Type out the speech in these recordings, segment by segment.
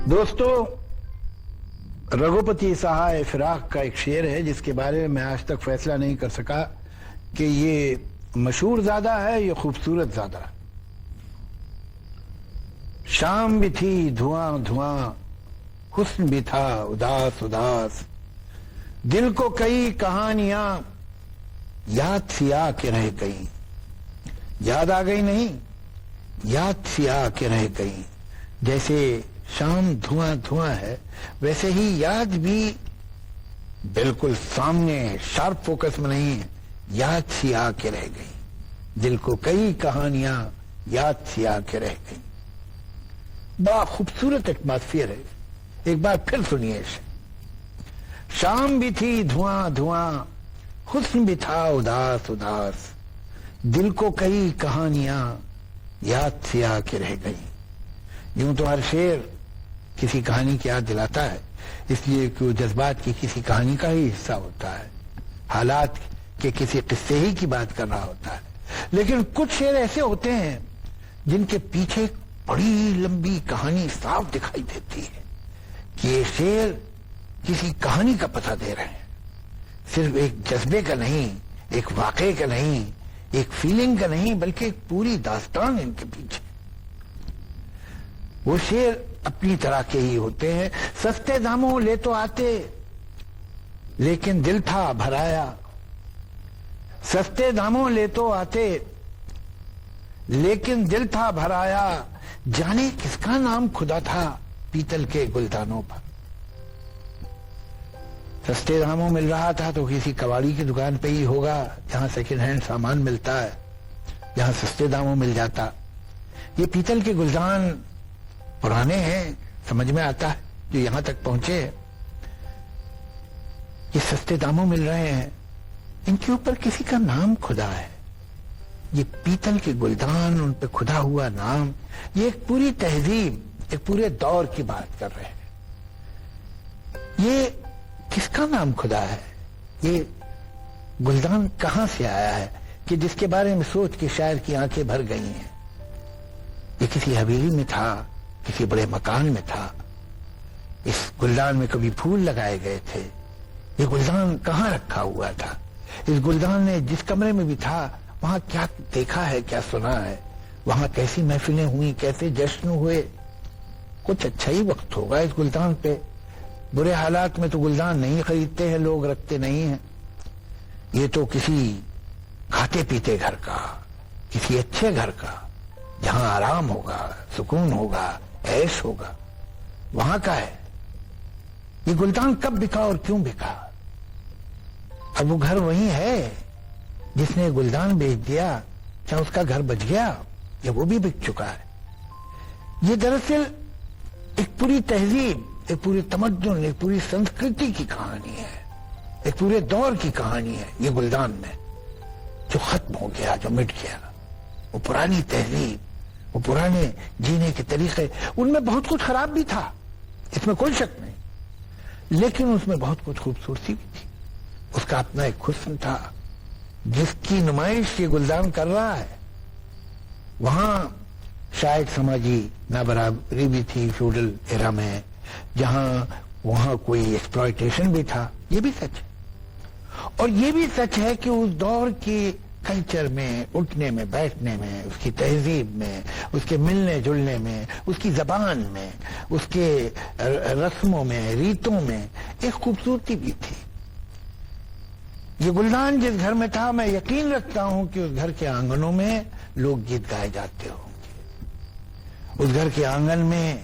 دوستو، رگھوپتی سہائے فراق کا ایک شعر ہے جس کے بارے میں آج تک فیصلہ نہیں کر سکا کہ یہ مشہور زیادہ ہے یا خوبصورت زیادہ. شام بھی تھی دھواں دھواں، حسن بھی تھا اداس اداس، دل کو کئی کہانیاں یاد سی آ کے رہ گئی. یاد آ گئی نہیں، یاد سی آ کے رہ گئی. جیسے شام دھواں دھواں ہے ویسے ہی یاد بھی بالکل سامنے شارپ فوکس میں نہیں ہے، یاد سی آ کے رہ گئی. دل کو کئی کہانیاں یاد سی آ کے رہ گئی. بڑا خوبصورت ایٹماسفیئر ہے. ایک بار پھر سنیے اسے. شام بھی تھی دھواں دھواں، حسن بھی تھا اداس اداس، دل کو کئی کہانیاں یاد سی آ کے رہ گئی. یوں تو ہر شعر کسی کہانی کی یاد دلاتا ہے، اس لیے کہ وہ جذبات کی کسی کہانی کا ہی حصہ ہوتا ہے، حالات کے کسی قصے ہی کی بات کر رہا ہوتا ہے. لیکن کچھ شعر ایسے ہوتے ہیں جن کے پیچھے بڑی لمبی کہانی صاف دکھائی دیتی ہے کہ یہ شعر کسی کہانی کا پتہ دے رہے ہیں، صرف ایک جذبے کا نہیں، ایک واقعے کا نہیں، ایک فیلنگ کا نہیں، بلکہ ایک پوری داستان ان کے پیچھے. وہ شعر اپنی طرح کے ہی ہوتے ہیں. سستے داموں لے تو آتے لیکن دل تھا بھرایا، سستے داموں لے تو آتے لیکن دل تھا بھرایا، جانے کس کا نام خدا تھا پیتل کے گلدانوں پر. سستے داموں مل رہا تھا تو کسی کباڑی کی دکان پہ ہی ہوگا جہاں سیکنڈ ہینڈ سامان ملتا ہے، جہاں سستے داموں مل جاتا. یہ پیتل کے گلدان پرانے ہیں، سمجھ میں آتا ہے جو یہاں تک پہنچے. یہ سستے داموں مل رہے ہیں، ان کے اوپر کسی کا نام خدا ہے. یہ پیتل کے گلدان، ان پہ خدا ہوا نام، یہ ایک پوری تہذیب، ایک پورے دور کی بات کر رہے ہیں. یہ کس کا نام خدا ہے؟ یہ گلدان کہاں سے آیا ہے کہ جس کے بارے میں سوچ کے شاعر کی آنکھیں بھر گئی ہیں؟ یہ کسی حویلی میں تھا، کسی بڑے مکان میں تھا. اس گلدان میں کبھی پھول لگائے گئے تھے. یہ گلدان کہاں رکھا ہوا تھا؟ اس گلدان نے جس کمرے میں بھی تھا وہاں کیا دیکھا ہے، کیا سنا ہے، وہاں کیسی محفلیں ہوئی، کیسے جشن ہوئے. کچھ اچھا ہی وقت ہوگا اس گلدان پہ. برے حالات میں تو گلدان نہیں خریدتے ہیں لوگ، رکھتے نہیں ہیں. یہ تو کسی کھاتے پیتے گھر کا، کسی اچھے گھر کا، جہاں آرام ہوگا، سکون ہوگا، عیش ہوگا، وہاں کا ہے. یہ گلدان کب بکا اور کیوں بکا؟ اب وہ گھر وہی ہے جس نے گلدان بیچ دیا، کیا اس کا گھر بچ گیا یا وہ بھی بک چکا ہے؟ یہ دراصل ایک پوری تہذیب، ایک پوری تمدن، ایک پوری سنسکرتی کی کہانی ہے، ایک پورے دور کی کہانی ہے. یہ گلدان میں جو ختم ہو گیا، جو مٹ گیا، وہ پرانی تہذیب، وہ پرانے جینے کے طریقے، ان میں بہت کچھ خراب بھی تھا، اس میں کوئی شک نہیں، لیکن اس میں بہت کچھ خوبصورتی بھی تھی. اس کا اپنا ایک حسن تھا جس کی نمائش یہ گلدان کر رہا ہے. وہاں شاید سماجی نابرابری بھی تھی فیوڈل ایرا میں، جہاں وہاں کوئی ایکسپلائٹیشن بھی تھا. یہ بھی سچ ہے. اور یہ بھی سچ ہے کہ اس دور کی کلچر میں، اٹھنے میں، بیٹھنے میں، اس کی تہذیب میں، اس کے ملنے جلنے میں، اس کی زبان میں، اس کے رسموں میں، ریتوں میں ایک خوبصورتی بھی تھی. یہ گلدان جس گھر میں تھا، میں یقین رکھتا ہوں کہ اس گھر کے آنگنوں میں لوک گیت گائے جاتے ہوں گے، اس گھر کے آنگن میں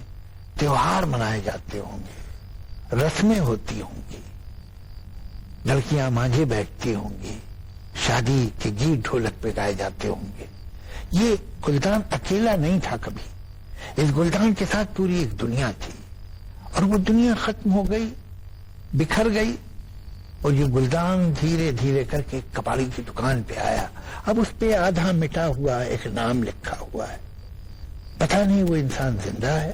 تہوار منائے جاتے ہوں گے، رسمیں ہوتی ہوں گی، لڑکیاں مانجھے بیٹھتی ہوں گی، شادی کے گیت ڈھولک پہ گائے جاتے ہوں گے. یہ گلدان اکیلا نہیں تھا کبھی، اس گلدان کے ساتھ پوری ایک دنیا تھی، اور وہ دنیا ختم ہو گئی، بکھر گئی، اور یہ گلدان دھیرے دھیرے کر کے کباڑی کی دکان پہ آیا. اب اس پہ آدھا مٹا ہوا ایک نام لکھا ہوا ہے. پتہ نہیں وہ انسان زندہ ہے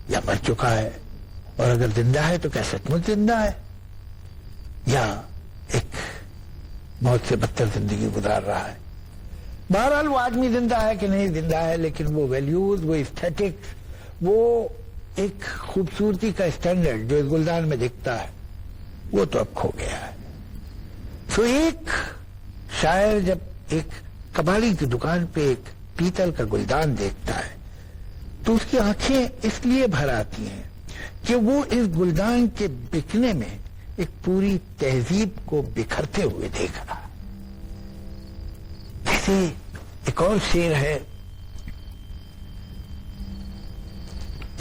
یا مر چکا ہے، اور اگر زندہ ہے تو کیا سچ مچ زندہ ہے، یا ایک موت سے بدتر زندگی گزار رہا ہے. بہرحال وہ آدمی زندہ ہے کہ نہیں زندہ ہے، لیکن وہ ویلیوز، وہ ایستھیٹکس، وہ ایک خوبصورتی کا اسٹینڈرڈ جو اس گلدان میں دکھتا ہے وہ تو اب کھو گیا ہے. تو ایک شاعر جب ایک کباڑی کی دکان پہ ایک پیتل کا گلدان دیکھتا ہے تو اس کی آنکھیں اس لیے بھر آتی ہیں کہ وہ اس گلدان کے بکنے میں ایک پوری تہذیب کو بکھرتے ہوئے دیکھ رہا. جیسے ایک اور شعر ہے،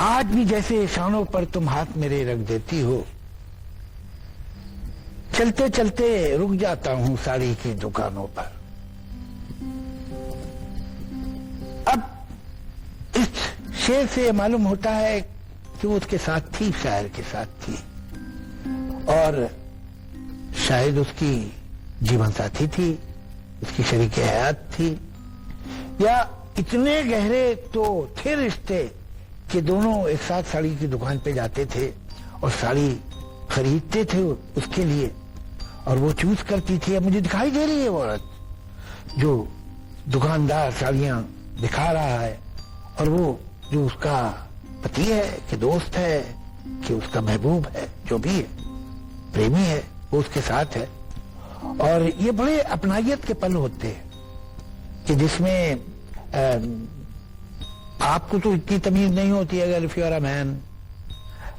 آج بھی جیسے شانوں پر تم ہاتھ میرے رکھ دیتی ہو، چلتے چلتے رک جاتا ہوں ساڑی کی دکانوں پر. اب اس شعر سے معلوم ہوتا ہے کہ وہ اس کے ساتھ تھی، شاعر کے ساتھ تھی، اور شاید اس کی جیون ساتھی تھی، اس کی شریک حیات تھی، یا اتنے گہرے تو تھے رشتے کہ دونوں ایک ساتھ ساڑی کی دکان پہ جاتے تھے اور ساڑی خریدتے تھے اس کے لیے، اور وہ چوز کرتی تھی. اب مجھے دکھائی دے رہی ہے وہ عورت جو دکاندار ساڑیاں دکھا رہا ہے، اور وہ جو اس کا پتی ہے کہ دوست ہے کہ اس کا محبوب ہے، جو بھی ہے، پریمی ہے، وہ اس کے ساتھ ہے. اور یہ بڑے اپنائیت کے پل ہوتے ہیں کہ جس میں آپ کو تو اتنی تمیز نہیں ہوتی اگر if you are a man،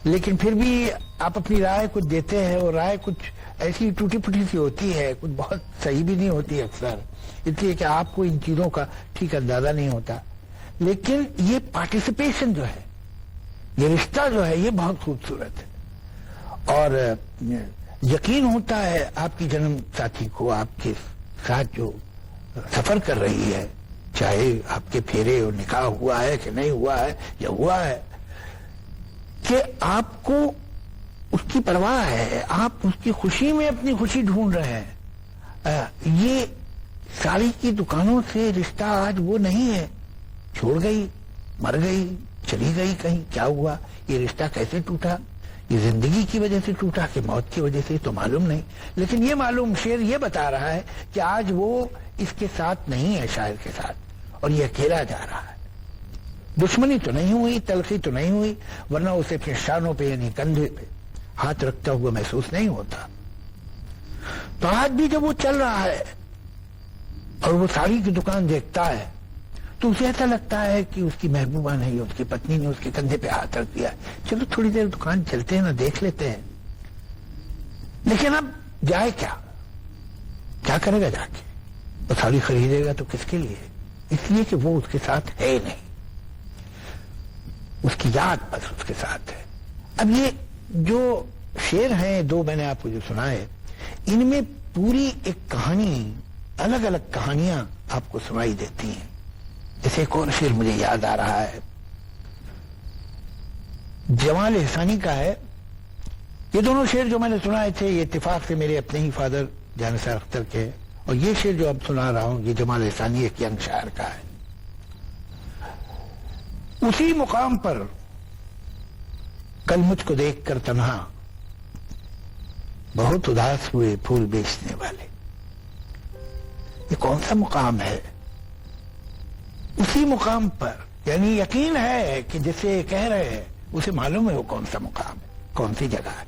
لیکن پھر بھی آپ اپنی رائے کچھ دیتے ہیں، اور رائے کچھ ایسی ٹوٹی پھوٹی سی ہوتی ہے، کچھ بہت صحیح بھی نہیں ہوتی اکثر، اس لیے کہ آپ کو ان چیزوں کا ٹھیک اندازہ نہیں ہوتا. لیکن یہ پارٹیسپیشن جو ہے، یہ رشتہ جو ہے، یہ بہت خوبصورت ہے. اور یقین ہوتا ہے آپ کی جنم ساتھی کو آپ کے ساتھ جو سفر کر رہی ہے، چاہے آپ کے پھیرے اور نکاح ہوا ہے کہ نہیں ہوا ہے یا ہوا ہے، کہ آپ کو اس کی پرواہ ہے، آپ اس کی خوشی میں اپنی خوشی ڈھونڈ رہے ہیں. یہ ساڑی کی دکانوں سے رشتہ آج وہ نہیں ہے. چھوڑ گئی، مر گئی، چلی گئی کہیں، کیا ہوا، یہ رشتہ کیسے ٹوٹا، یہ زندگی کی وجہ سے ٹوٹا کہ موت کی وجہ سے، تو معلوم نہیں. لیکن یہ معلوم، شعر یہ بتا رہا ہے کہ آج وہ اس کے ساتھ نہیں ہے، شاعر کے ساتھ، اور یہ اکیلا جا رہا ہے. دشمنی تو نہیں ہوئی، تلخی تو نہیں ہوئی، ورنہ اسے اپنے شانوں پہ یعنی کندھے پہ ہاتھ رکھتا ہوا محسوس نہیں ہوتا. تو آج بھی جب وہ چل رہا ہے اور وہ ساڑی کی دکان دیکھتا ہے تو اسے ایسا لگتا ہے کہ اس کی محبوبہ نے، اس کی پتنی نے اس کے کندھے پہ ہاتھ رکھ دیا، چلو تھوڑی دیر دکان چلتے ہیں نا، دیکھ لیتے ہیں. لیکن اب جائے کیا کرے گا جا کے؟ وہ ساڑی خریدے گا تو کس کے لیے؟ اس لیے کہ وہ اس کے ساتھ ہے نہیں، اس کی یاد بس اس کے ساتھ ہے. اب یہ جو شعر ہیں دو میں نے آپ کو جو سنائے، ان میں پوری ایک کہانی، الگ الگ کہانیاں آپ کو سنائی دیتی ہیں. جیسے ایک اور شعر مجھے یاد آ رہا ہے، جمال احسانی کا ہے. یہ دونوں شعر جو میں نے سنائے تھے یہ اتفاق سے میرے اپنے ہی فادر جانثار اختر کے، اور یہ شعر جو اب سنا رہا ہوں یہ جمال احسانی ایک ینگ شاعر کا ہے. اسی مقام پر کل مجھ کو دیکھ کر تنہا بہت اداس ہوئے پھول بیچنے والے. یہ کون سا مقام ہے؟ اسی مقام پر، یعنی یقین ہے کہ جسے کہہ رہے ہیں اسے معلوم ہے وہ کون سا مقام ہے، کون سی جگہ ہے.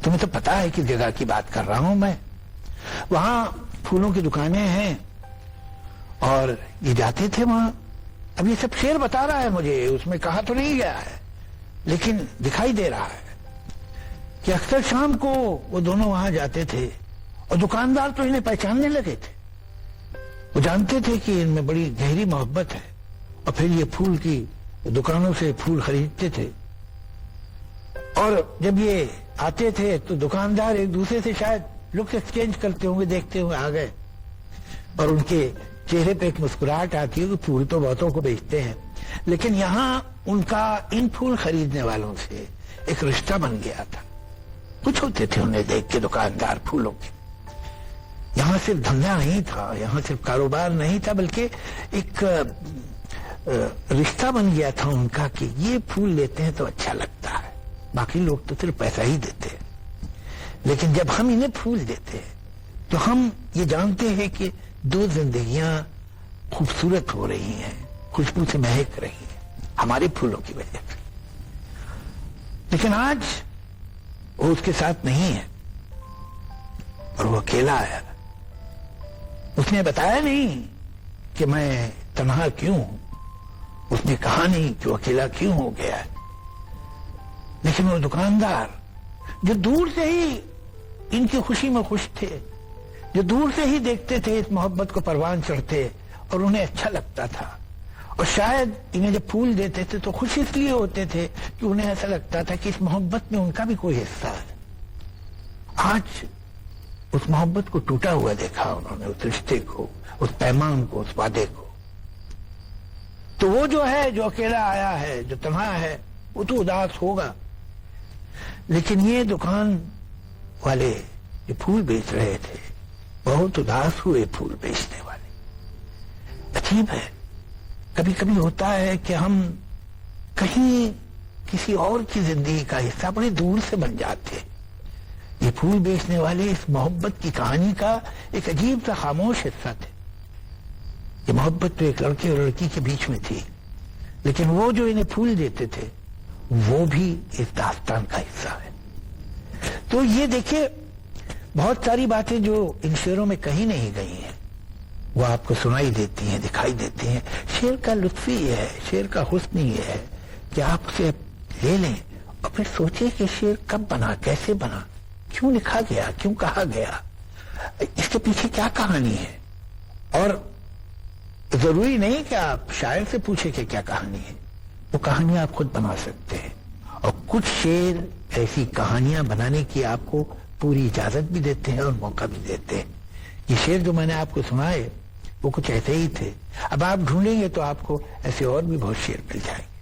تمہیں تو پتا ہے کہ جگہ کی بات کر رہا ہوں میں. وہاں پھولوں کی دکانیں ہیں اور یہ جاتے تھے وہاں. اب یہ سب شعر بتا رہا ہے مجھے، اس میں کہا تو نہیں گیا ہے لیکن دکھائی دے رہا ہے کہ اکثر شام کو وہ دونوں وہاں جاتے تھے، اور دکاندار تو انہیں پہچاننے لگے تھے. وہ جانتے تھے کہ ان میں بڑی گہری محبت ہے، اور پھر یہ پھول کی دکانوں سے پھول خریدتے تھے. اور جب یہ آتے تھے تو دکاندار ایک دوسرے سے شاید لک ایکسچینج کرتے ہوں گے، دیکھتے ہوئے آ گئے، اور ان کے چہرے پہ ایک مسکراہٹ آتی ہے کہ پھول تو بہتوں کو بیچتے ہیں. لیکن یہاں ان کا ان پھول خریدنے والوں سے ایک رشتہ بن گیا تھا. کچھ ہوتے تھے انہیں دیکھ کے دکاندار پھولوں کے. یہاں صرف دھندا نہیں تھا، یہاں صرف کاروبار نہیں تھا، بلکہ ایک رشتہ بن گیا تھا ان کا کہ یہ پھول لیتے ہیں تو اچھا لگتا ہے. باقی لوگ تو صرف پیسہ ہی دیتے ہیں، لیکن جب ہم انہیں پھول دیتے ہیں تو ہم یہ جانتے ہیں کہ دو زندگیاں خوبصورت ہو رہی ہیں، خوشبو سے مہک رہی ہیں ہمارے پھولوں کی وجہ سے. لیکن آج وہ اس کے ساتھ نہیں ہے اور وہ اکیلا آیا. اس نے بتایا نہیں کہ میں تنہا کیوں ہوں, اس نے کہا نہیں کہ وہ اکیلا کیوں ہو گیا ہے. لیکن وہ دکاندار جو دور سے ہی ان کی خوشی میں خوش تھے, جو دور سے ہی دیکھتے تھے اس محبت کو پروان چڑھتے اور انہیں اچھا لگتا تھا, اور شاید انہیں جب پھول دیتے تھے تو خوش اس لیے ہوتے تھے کہ انہیں ایسا لگتا تھا کہ اس محبت میں ان کا بھی کوئی حصہ ہے. آج اس محبت کو ٹوٹا ہوا دیکھا انہوں نے, اس رشتے کو, اس پیمان کو, اس وعدے کو. تو وہ جو ہے, جو اکیلا آیا ہے, جو تنہا ہے, وہ تو اداس ہوگا. لیکن یہ دکان والے جو پھول بیچ رہے تھے بہت اداس ہوئے. پھول بیچنے والے, عجیب ہے, کبھی کبھی ہوتا ہے کہ ہم کہیں کسی اور کی زندگی کا حصہ بڑے دور سے بن جاتے ہیں. یہ پھول بیچنے والے اس محبت کی کہانی کا ایک عجیب سا خاموش حصہ تھے. یہ محبت تو ایک لڑکے اور لڑکی کے بیچ میں تھی, لیکن وہ جو انہیں پھول دیتے تھے وہ بھی اس داستان کا حصہ ہے. تو یہ دیکھیں, بہت ساری باتیں جو ان شعروں میں کہیں نہیں گئی ہیں وہ آپ کو سنائی دیتی ہیں, دکھائی دیتی ہیں. شعر کا لطف یہ ہے, شعر کا حسن یہ ہے کہ آپ اسے لے لیں اور پھر سوچیں کہ شعر کب بنا, کیسے بنا, کیوں لکھا گیا, کیوں کہا گیا, اس کے پیچھے کیا کہانی ہے. اور ضروری نہیں کہ آپ شاعر سے پوچھیں کہ کیا کہانی ہے, وہ کہانی آپ خود بنا سکتے ہیں. اور کچھ شعر ایسی کہانیاں بنانے کی آپ کو پوری اجازت بھی دیتے ہیں اور موقع بھی دیتے ہیں. یہ شعر جو میں نے آپ کو سنائے وہ کچھ ایسے ہی تھے. اب آپ ڈھونڈیں گے تو آپ کو ایسے اور بھی بہت شعر مل جائیں گے.